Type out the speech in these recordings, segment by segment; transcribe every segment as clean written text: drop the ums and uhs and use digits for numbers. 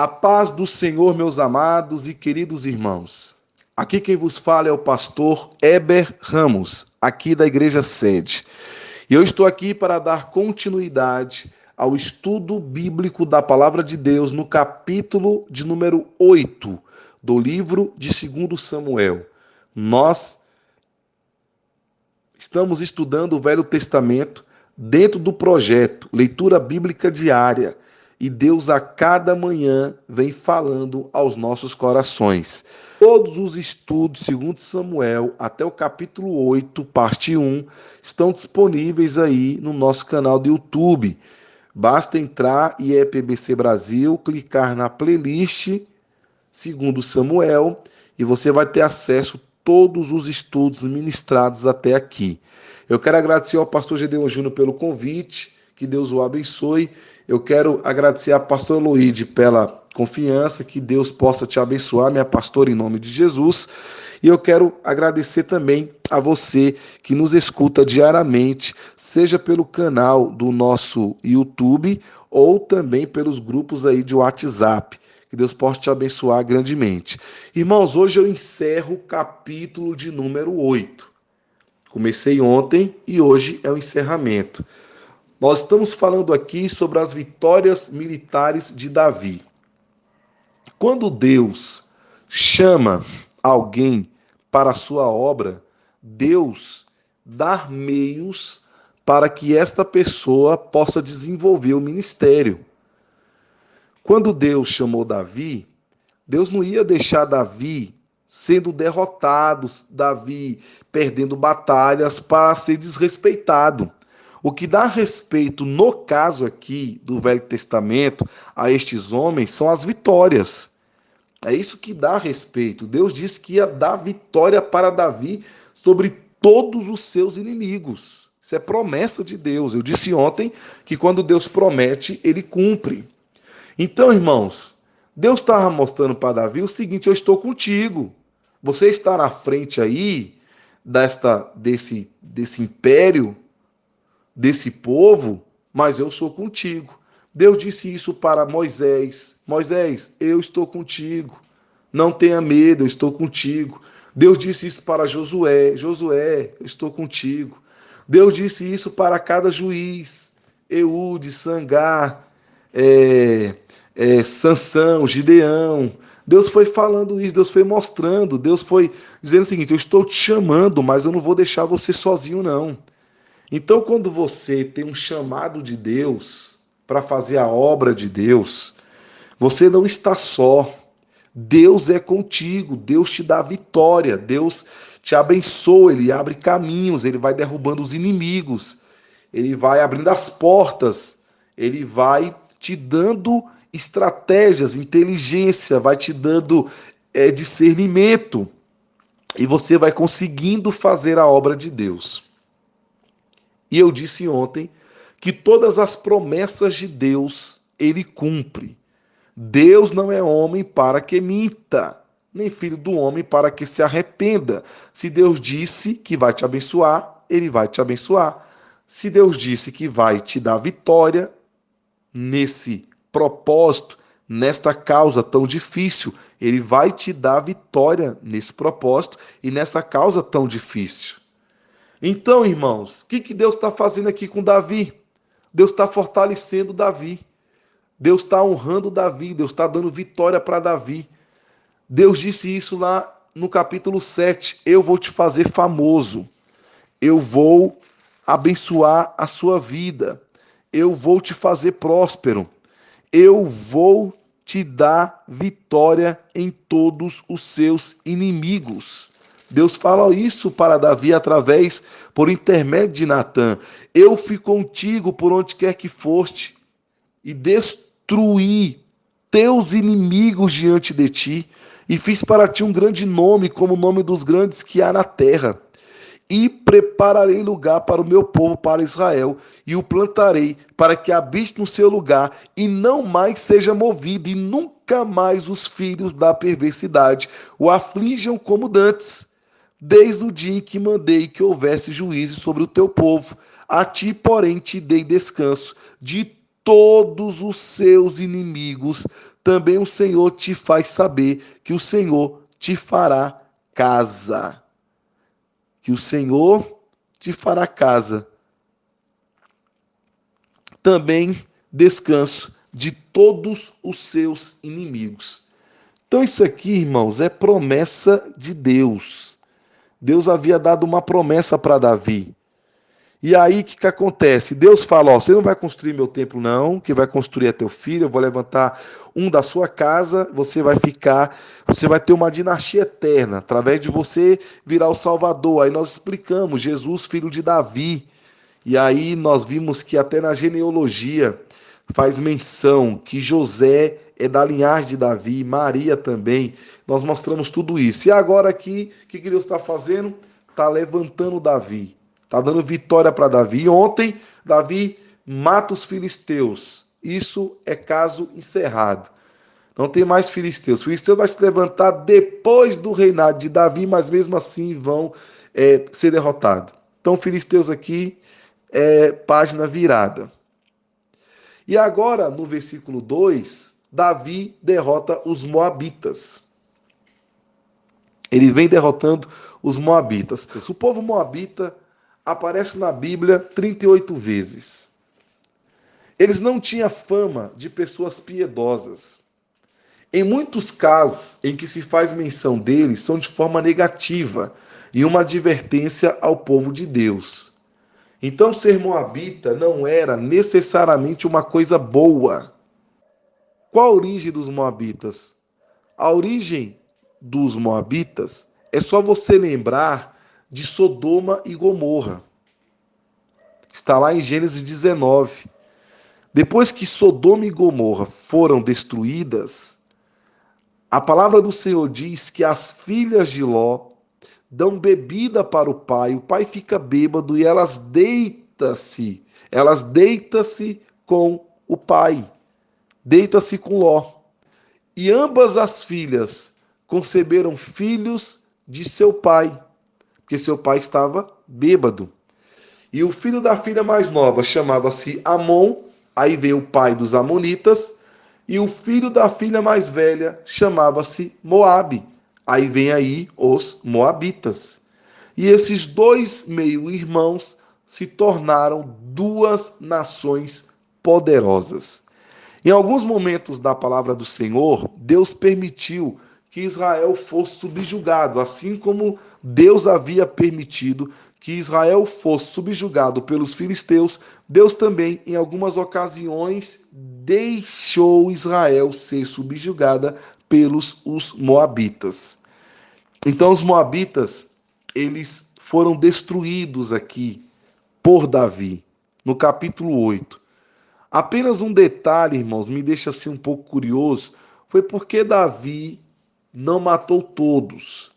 A paz do Senhor, meus amados e queridos irmãos. Aqui quem vos fala é o pastor Heber Ramos, aqui da Igreja Sede. E eu estou aqui para dar continuidade ao estudo bíblico da Palavra de Deus no capítulo de número 8 do livro de 2 Samuel. Nós estamos estudando o Velho Testamento dentro do projeto Leitura Bíblica Diária. E Deus a cada manhã vem falando aos nossos corações. Todos os estudos, segundo Samuel, até o capítulo 8, parte 1, estão disponíveis aí no nosso canal do YouTube. Basta entrar em EPBC Brasil, clicar na playlist segundo Samuel e você vai ter acesso a todos os estudos ministrados até aqui. Eu quero agradecer ao pastor Gedeon Júnior pelo convite, que Deus o abençoe. Eu quero agradecer à pastora Luíde pela confiança, que Deus possa te abençoar, minha pastora, em nome de Jesus. E eu quero agradecer também a você que nos escuta diariamente, seja pelo canal do nosso YouTube ou também pelos grupos aí de WhatsApp. Que Deus possa te abençoar grandemente. Irmãos, hoje eu encerro o capítulo de número 8. Comecei ontem e hoje é o encerramento. Nós estamos falando aqui sobre as vitórias militares de Davi. Quando Deus chama alguém para a sua obra, Deus dá meios para que esta pessoa possa desenvolver o ministério. Quando Deus chamou Davi, Deus não ia deixar Davi sendo derrotado, Davi perdendo batalhas para ser desrespeitado. O que dá respeito, no caso aqui do Velho Testamento, a estes homens, são as vitórias. É isso que dá respeito. Deus disse que ia dar vitória para Davi sobre todos os seus inimigos. Isso é promessa de Deus. Eu disse ontem que quando Deus promete, ele cumpre. Então, irmãos, Deus estava mostrando para Davi o seguinte: eu estou contigo. Você está na frente aí desse império, desse povo, mas eu sou contigo. Deus disse isso para Moisés: Moisés, eu estou contigo. Não tenha medo, eu estou contigo. Deus disse isso para Josué: Josué, eu estou contigo. Deus disse isso para cada juiz: Eude, Sangar, Sansão, Gideão. Deus foi falando isso, Deus foi mostrando, Deus foi dizendo o seguinte: eu estou te chamando, mas eu não vou deixar você sozinho, não. Então, quando você tem um chamado de Deus para fazer a obra de Deus, você não está só. Deus é contigo, Deus te dá vitória, Deus te abençoa, Ele abre caminhos, Ele vai derrubando os inimigos, Ele vai abrindo as portas, Ele vai te dando estratégias, inteligência, vai te dando discernimento, e você vai conseguindo fazer a obra de Deus. E eu disse ontem que todas as promessas de Deus ele cumpre. Deus não é homem para que minta, nem filho do homem para que se arrependa. Se Deus disse que vai te abençoar, ele vai te abençoar. Se Deus disse que vai te dar vitória nesse propósito, nesta causa tão difícil, ele vai te dar vitória nesse propósito e nessa causa tão difícil. Então, irmãos, o que Deus está fazendo aqui com Davi? Deus está fortalecendo Davi. Deus está honrando Davi. Deus está dando vitória para Davi. Deus disse isso lá no capítulo 7. Eu vou te fazer famoso. Eu vou abençoar a sua vida. Eu vou te fazer próspero. Eu vou te dar vitória em todos os seus inimigos. Deus fala isso para Davi por intermédio de Natã. Eu fui contigo por onde quer que foste e destruí teus inimigos diante de ti e fiz para ti um grande nome como o nome dos grandes que há na terra. E prepararei lugar para o meu povo, para Israel, e o plantarei para que habite no seu lugar e não mais seja movido, e nunca mais os filhos da perversidade o aflijam como dantes. Desde o dia em que mandei que houvesse juízo sobre o teu povo, a ti, porém, te dei descanso de todos os seus inimigos, também o Senhor te faz saber que o Senhor te fará casa. Que o Senhor te fará casa. Também descanso de todos os seus inimigos. Então isso aqui, irmãos, é promessa de Deus. Deus havia dado uma promessa para Davi. E aí, o que acontece? Deus fala, ó, você não vai construir meu templo, não, que vai construir é teu filho, eu vou levantar um da sua casa, você vai ter uma dinastia eterna, através de você virar o Salvador. Aí nós explicamos, Jesus, filho de Davi. E aí nós vimos que até na genealogia faz menção que José é da linhagem de Davi, Maria também. Nós mostramos tudo isso. E agora aqui, o que Deus está fazendo? Está levantando Davi. Está dando vitória para Davi. E ontem, Davi mata os filisteus. Isso é caso encerrado. Não tem mais filisteus. Os filisteus vão se levantar depois do reinado de Davi, mas mesmo assim vão ser derrotados. Então, filisteus aqui página virada. E agora, no versículo 2, Davi derrota os moabitas. Ele vem derrotando os moabitas. O povo moabita aparece na Bíblia 38 vezes. Eles não tinham fama de pessoas piedosas. Em muitos casos em que se faz menção deles, são de forma negativa e uma advertência ao povo de Deus. Então, ser moabita não era necessariamente uma coisa boa. Qual a origem dos moabitas? A origem dos moabitas é só você lembrar de Sodoma e Gomorra. Está lá em Gênesis 19. Depois que Sodoma e Gomorra foram destruídas, a palavra do Senhor diz que as filhas de Ló dão bebida para o pai fica bêbado e elas deitam-se com o pai, deita-se com Ló. E ambas as filhas conceberam filhos de seu pai, porque seu pai estava bêbado. E o filho da filha mais nova chamava-se Amon, aí vem o pai dos amonitas, e o filho da filha mais velha chamava-se Moabe, aí vem aí os moabitas. E esses dois meio-irmãos se tornaram duas nações poderosas. Em alguns momentos da palavra do Senhor, Deus permitiu que Israel fosse subjugado, assim como Deus havia permitido que Israel fosse subjugado pelos filisteus, Deus também, em algumas ocasiões, deixou Israel ser subjugada pelos os moabitas. Então, os moabitas, eles foram destruídos aqui por Davi, no capítulo 8. Apenas um detalhe, irmãos, me deixa assim um pouco curioso, foi porque Davi não matou todos.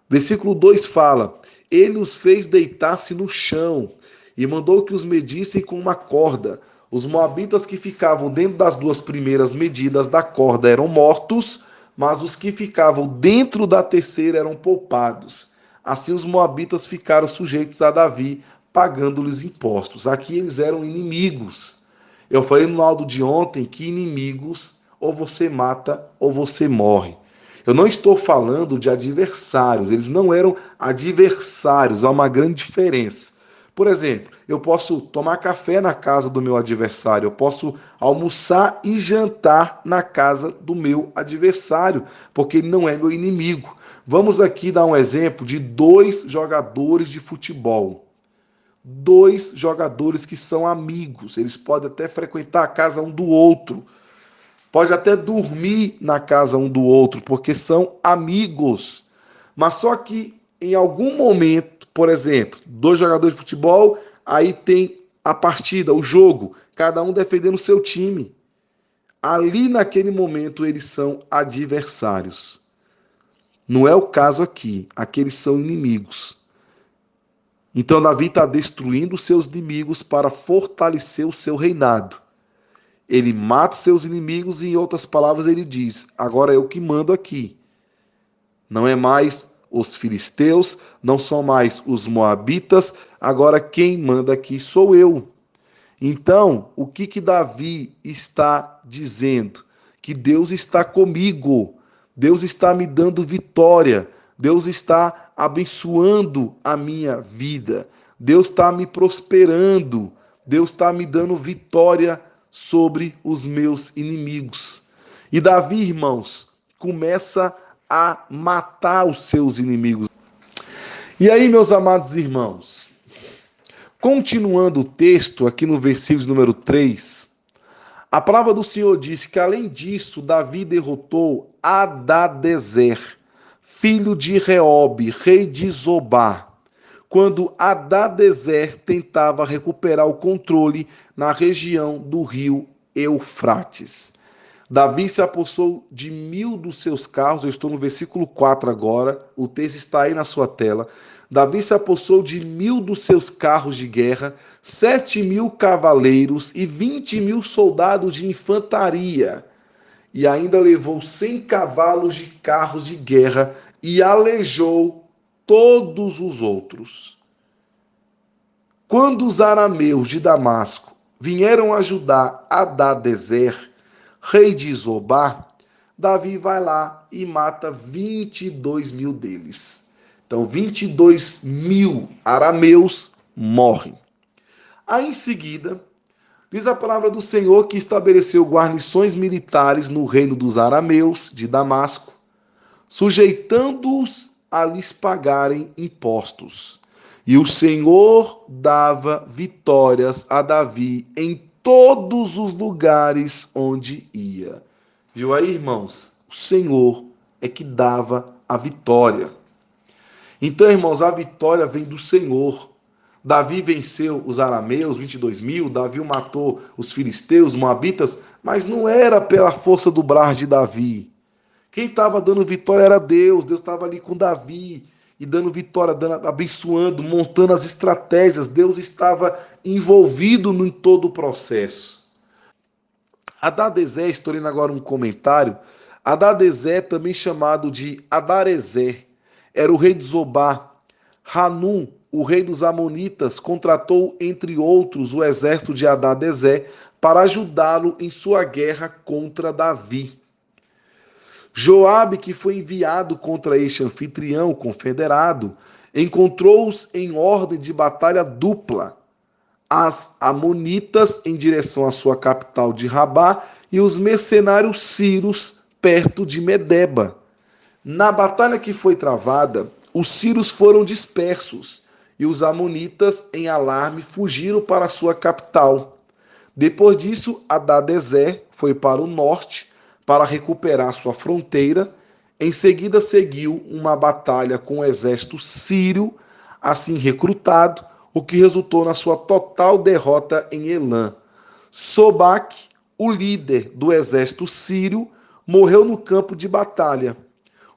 Versículo 2 fala, ele os fez deitar-se no chão e mandou que os medissem com uma corda. Os moabitas que ficavam dentro das duas primeiras medidas da corda eram mortos, mas os que ficavam dentro da terceira eram poupados. Assim os moabitas ficaram sujeitos a Davi, pagando-lhes impostos. Aqui eles eram inimigos. Eu falei no áudio de ontem que inimigos ou você mata ou você morre. Eu não estou falando de adversários, eles não eram adversários, há uma grande diferença. Por exemplo, eu posso tomar café na casa do meu adversário, eu posso almoçar e jantar na casa do meu adversário, porque ele não é meu inimigo. Vamos aqui dar um exemplo de dois jogadores de futebol. Dois jogadores que são amigos, eles podem até frequentar a casa um do outro, pode até dormir na casa um do outro, porque são amigos. Mas só que em algum momento, por exemplo, dois jogadores de futebol, aí tem a partida, o jogo, cada um defendendo o seu time. Ali naquele momento eles são adversários. Não é o caso aqui, aqui eles são inimigos. Então Davi está destruindo os seus inimigos para fortalecer o seu reinado. Ele mata os seus inimigos e, em outras palavras, ele diz, agora é eu que mando aqui. Não é mais os filisteus, não são mais os moabitas, agora quem manda aqui sou eu. Então, o que Davi está dizendo? que Deus está comigo, Deus está me dando vitória, Deus está abençoando a minha vida, Deus está me prosperando, Deus está me dando vitória sobre os meus inimigos. E Davi, irmãos, começa a matar os seus inimigos. E aí, meus amados irmãos, continuando o texto, aqui no versículo número 3, a palavra do Senhor diz que, além disso, Davi derrotou Hadadezer, filho de Reobe, rei de Zobá, quando Hadadezer tentava recuperar o controle na região do rio Eufrates. Davi se apossou de 1.000 dos seus carros, eu estou no versículo 4 agora, o texto está aí na sua tela. Davi se apossou de 1.000 dos seus carros de guerra, 7.000 cavaleiros e 20.000 soldados de infantaria. E ainda levou 100 cavalos de carros de guerra e aleijou todos os outros. Quando os arameus de Damasco vieram ajudar Hadadezer, rei de Zobá, Davi vai lá e mata 22.000 deles. Então, 22.000 arameus morrem. Aí, em seguida, diz a palavra do Senhor que estabeleceu guarnições militares no reino dos arameus de Damasco, sujeitando-os a lhes pagarem impostos. E o Senhor dava vitórias a Davi em todos os lugares onde ia. Viu aí, irmãos? O Senhor é que dava a vitória. Então, irmãos, a vitória vem do Senhor. Davi venceu os arameus, 22.000, Davi matou os filisteus, moabitas, mas não era pela força do braço de Davi. Quem estava dando vitória era Deus. Deus estava ali com Davi e dando vitória, abençoando, montando as estratégias. Deus estava envolvido em todo o processo. Hadadezer, estou lendo agora um comentário, Hadadezer, também chamado de Adarezer, era o rei de Zobá. Hanum, o rei dos Amonitas, contratou, entre outros, o exército de Hadadezer para ajudá-lo em sua guerra contra Davi. Joabe, que foi enviado contra este anfitrião confederado, encontrou-os em ordem de batalha dupla. As amonitas em direção à sua capital de Rabá e os mercenários sírios perto de Medeba. Na batalha que foi travada, os sírios foram dispersos e os amonitas, em alarme, fugiram para sua capital. Depois disso, Hadadezer foi para o norte para recuperar sua fronteira. Em seguida, seguiu uma batalha com o exército sírio, assim recrutado, o que resultou na sua total derrota em Elã. Sobaque, o líder do exército sírio, morreu no campo de batalha.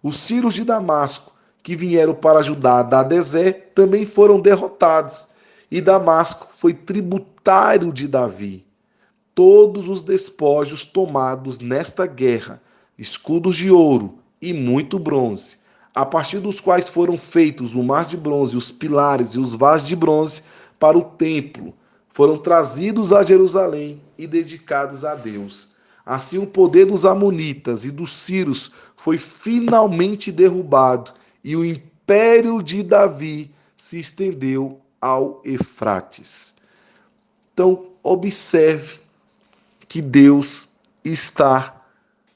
Os sírios de Damasco, que vieram para ajudar Hadadezer, também foram derrotados, e Damasco foi tributário de Davi. Todos os despojos tomados nesta guerra, escudos de ouro e muito bronze, a partir dos quais foram feitos o mar de bronze, os pilares e os vasos de bronze para o templo, foram trazidos a Jerusalém e dedicados a Deus. Assim, o poder dos amonitas e dos sírios foi finalmente derrubado e o império de Davi se estendeu ao Eufrates. Então, observe que Deus está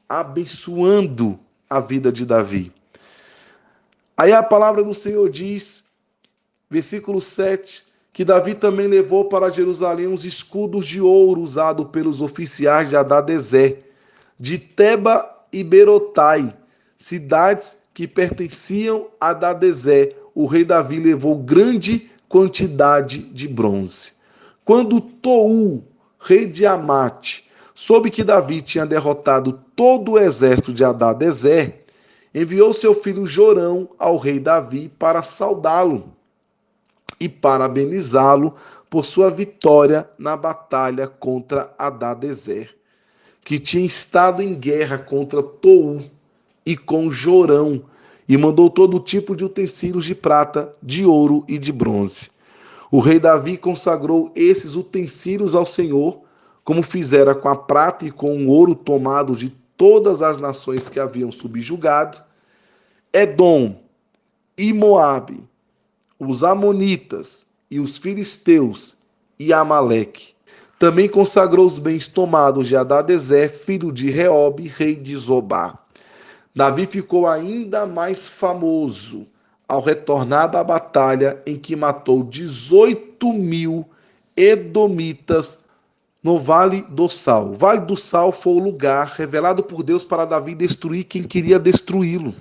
abençoando a vida de Davi. Aí a palavra do Senhor diz, versículo 7, que Davi também levou para Jerusalém uns escudos de ouro usados pelos oficiais de Hadadezer, de Teba e Berotai, cidades que pertenciam a Hadadezer. O rei Davi levou grande quantidade de bronze. Quando Tou, rei de Amate, soube que Davi tinha derrotado todo o exército de Hadadezer, enviou seu filho Jorão ao rei Davi para saudá-lo e parabenizá-lo por sua vitória na batalha contra Hadadezer, que tinha estado em guerra contra Tou e com Jorão, e mandou todo tipo de utensílios de prata, de ouro e de bronze. O rei Davi consagrou esses utensílios ao Senhor, como fizera com a prata e com o ouro tomado de todas as nações que haviam subjugado, Edom e Moabe, os amonitas e os filisteus e Amaleque. Também consagrou os bens tomados de Hadadezer, filho de Reobe, rei de Zobá. Davi ficou ainda mais famoso ao retornar da batalha em que matou 18.000 edomitas no Vale do Sal. O Vale do Sal foi o lugar revelado por Deus para Davi destruir quem queria destruí-lo.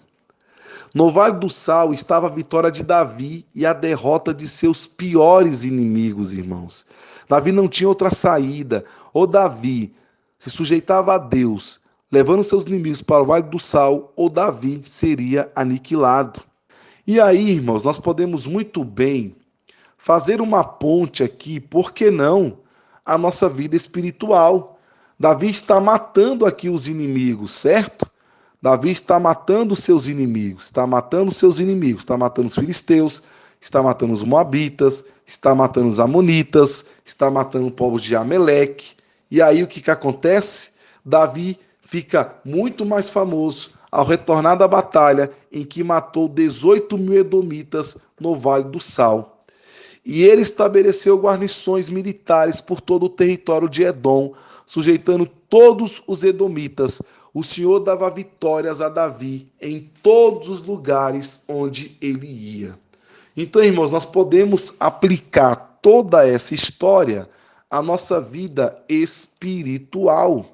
No Vale do Sal estava a vitória de Davi e a derrota de seus piores inimigos, irmãos. Davi não tinha outra saída. Ou Davi se sujeitava a Deus, levando seus inimigos para o Vale do Sal, ou Davi seria aniquilado. E aí, irmãos, nós podemos muito bem fazer uma ponte aqui, por que não, a nossa vida espiritual. Davi está matando aqui os inimigos, certo? Davi está matando seus inimigos, está matando os filisteus, está matando os moabitas, está matando os amonitas, está matando o povo de Amaleque. E aí o que acontece? Davi fica muito mais famoso ao retornar da batalha em que matou 18.000 edomitas no Vale do Sal. E ele estabeleceu guarnições militares por todo o território de Edom, sujeitando todos os edomitas. O Senhor dava vitórias a Davi em todos os lugares onde ele ia. Então, irmãos, nós podemos aplicar toda essa história à nossa vida espiritual.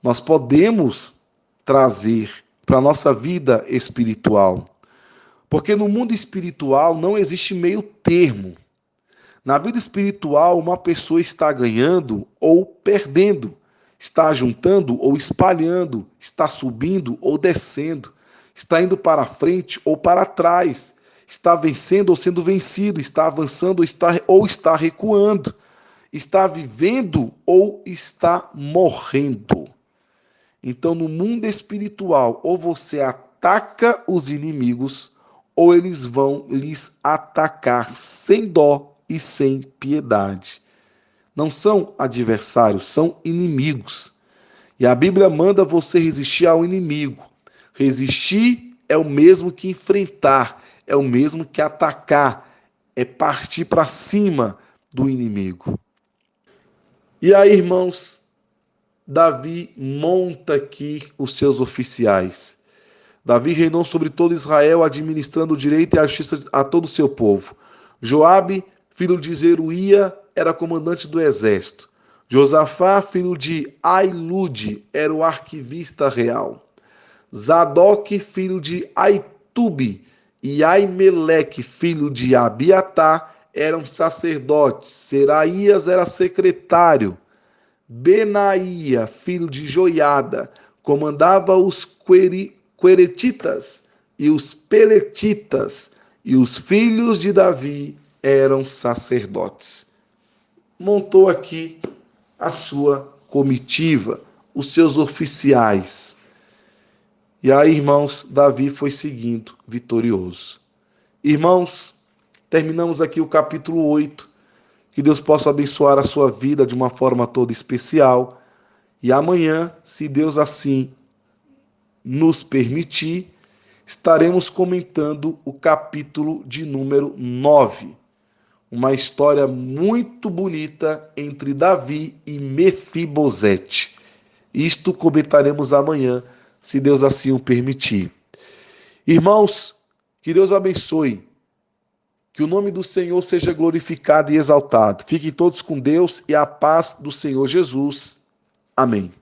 Nós podemos trazer para a nossa vida espiritual. Porque no mundo espiritual não existe meio termo. Na vida espiritual, uma pessoa está ganhando ou perdendo. Está juntando ou espalhando, está subindo ou descendo, está indo para frente ou para trás, está vencendo ou sendo vencido, está avançando ou está recuando, está vivendo ou está morrendo. Então, no mundo espiritual, ou você ataca os inimigos, ou eles vão lhes atacar sem dó e sem piedade. Não são adversários, são inimigos. E a Bíblia manda você resistir ao inimigo. Resistir é o mesmo que enfrentar, é o mesmo que atacar, é partir para cima do inimigo. E aí, irmãos, Davi monta aqui os seus oficiais. Davi reinou sobre todo Israel, administrando o direito e a justiça a todo o seu povo. Joabe, filho de Zeruía, era comandante do exército. Josafá, filho de Ailude, era o arquivista real. Zadok, filho de Aitube, e Aimeleque, filho de Abiatar, eram sacerdotes. Seraías era secretário. Benaía, filho de Joiada, comandava os queretitas e os peletitas, e os filhos de Davi eram sacerdotes. Montou aqui a sua comitiva, os seus oficiais. E aí, irmãos, Davi foi seguindo vitorioso. Irmãos, terminamos aqui o capítulo 8. Que Deus possa abençoar a sua vida de uma forma toda especial. E amanhã, se Deus assim nos permitir, estaremos comentando o capítulo de número 9. Uma história muito bonita entre Davi e Mefibosete. Isto comentaremos amanhã, se Deus assim o permitir. Irmãos, que Deus abençoe. Que o nome do Senhor seja glorificado e exaltado. Fiquem todos com Deus e a paz do Senhor Jesus. Amém.